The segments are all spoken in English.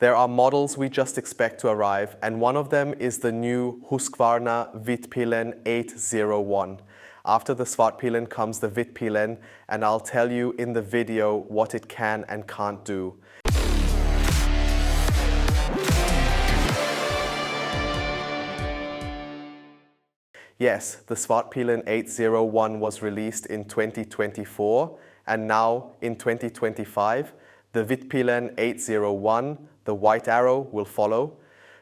There are models we just expect to arrive, and one of them is the new Husqvarna Vitpilen 801. After the Svartpilen comes the Vitpilen, and I'll tell you in the video what it can and can't do. Yes, the Svartpilen 801 was released in 2024, and now in 2025, the Vitpilen 801, the white arrow, will follow.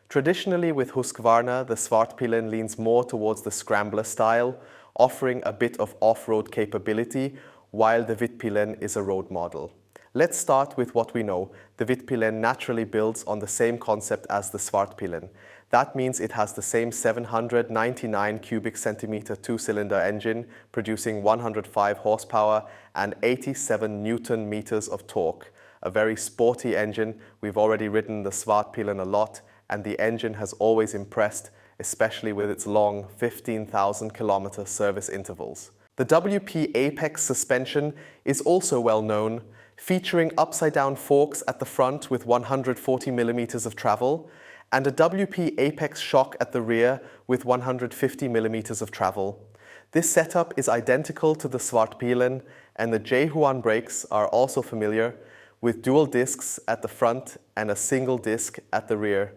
Traditionally with Husqvarna, the Svartpilen leans more towards the scrambler style, offering a bit of off-road capability, while the Vitpilen is a road model. Let's start with what we know. The Vitpilen naturally builds on the same concept as the Svartpilen. That means it has the same 799 cubic centimeter two-cylinder engine, producing 105 horsepower and 87 Newton meters of torque. A very sporty engine. We've already ridden the Svartpilen a lot, and the engine has always impressed, especially with its long 15,000 kilometer service intervals. The WP Apex suspension is also well known, featuring upside-down forks at the front with 140 millimeters of travel, and a WP Apex shock at the rear with 150 millimeters of travel. This setup is identical to the Svartpilen, and the J-Huan brakes are also familiar, with dual discs at the front and a single disc at the rear.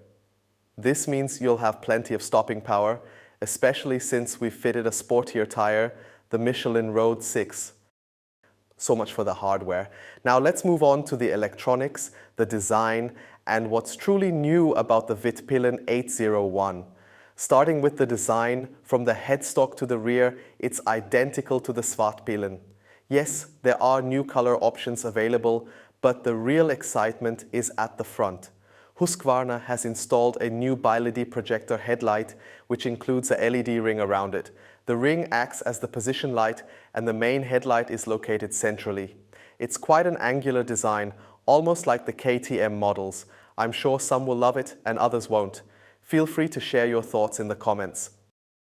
This means you'll have plenty of stopping power, especially since we've fitted a sportier tire, the Michelin Road 6. So much for the hardware. Now let's move on to the electronics, the design, and what's truly new about the Vitpilen 801. Starting with the design, from the headstock to the rear, it's identical to the Svartpilen. Yes, there are new color options available, but the real excitement is at the front. Husqvarna has installed a new bi-LED projector headlight, which includes a LED ring around it. The ring acts as the position light, and the main headlight is located centrally. It's quite an angular design, almost like the KTM models. I'm sure some will love it and others won't. Feel free to share your thoughts in the comments.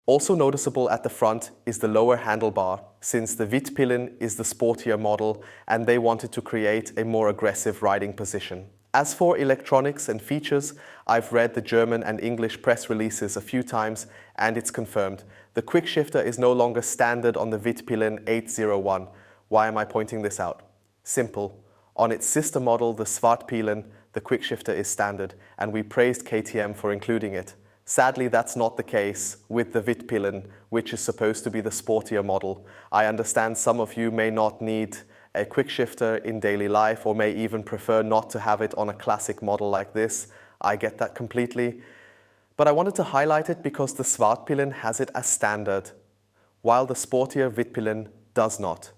Also noticeable at the front is the lower handlebar, since the Vitpilen is the sportier model and they wanted to create a more aggressive riding position. As for electronics and features, I've read the German and English press releases a few times and it's confirmed. The quick shifter is no longer standard on the Vitpilen 801. Why am I pointing this out? Simple. On its sister model, the Svartpilen, the quick shifter is standard, and we praised KTM for including it. Sadly, that's not the case with the Vitpilen, which is supposed to be the sportier model. I understand some of you may not need a quick shifter in daily life or may even prefer not to have it on a classic model like this. I get that completely. But I wanted to highlight it because the Svartpilen has it as standard, while the sportier Vitpilen does not.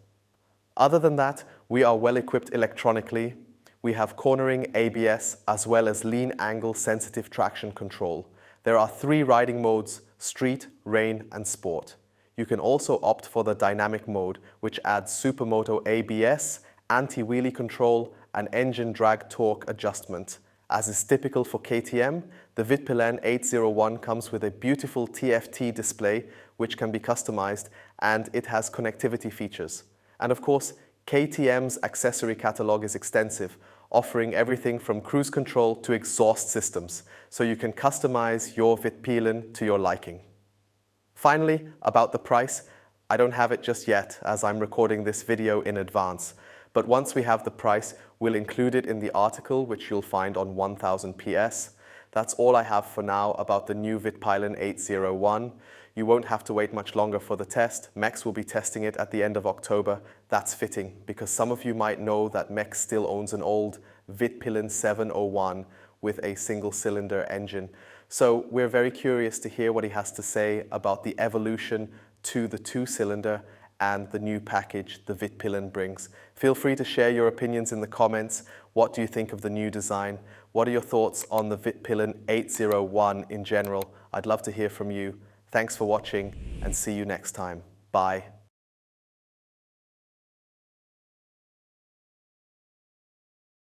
Other than that, we are well equipped electronically. We have cornering ABS as well as lean angle sensitive traction control. There are 3 riding modes: street, rain and sport. You can also opt for the dynamic mode, which adds supermoto ABS, anti-wheelie control and engine drag torque adjustment. As is typical for KTM, the Vitpilen 801 comes with a beautiful TFT display which can be customized, and it has connectivity features. And of course, KTM's accessory catalog is extensive, offering everything from cruise control to exhaust systems, so you can customize your Vitpilen to your liking. Finally, about the price, I don't have it just yet as I'm recording this video in advance, but once we have the price, we'll include it in the article which you'll find on 1000 PS. That's all I have for now about the new Vitpilen 801. You won't have to wait much longer for the test. Mex will be testing it at the end of October. That's fitting, because some of you might know that Mex still owns an old Vitpilen 701 with a single-cylinder engine. So we're very curious to hear what he has to say about the evolution to the two-cylinder and the new package the Vitpilen brings. Feel free to share your opinions in the comments. What do you think of the new design? What are your thoughts on the Vitpilen 801 in general? I'd love to hear from you. Thanks for watching and see you next time. Bye.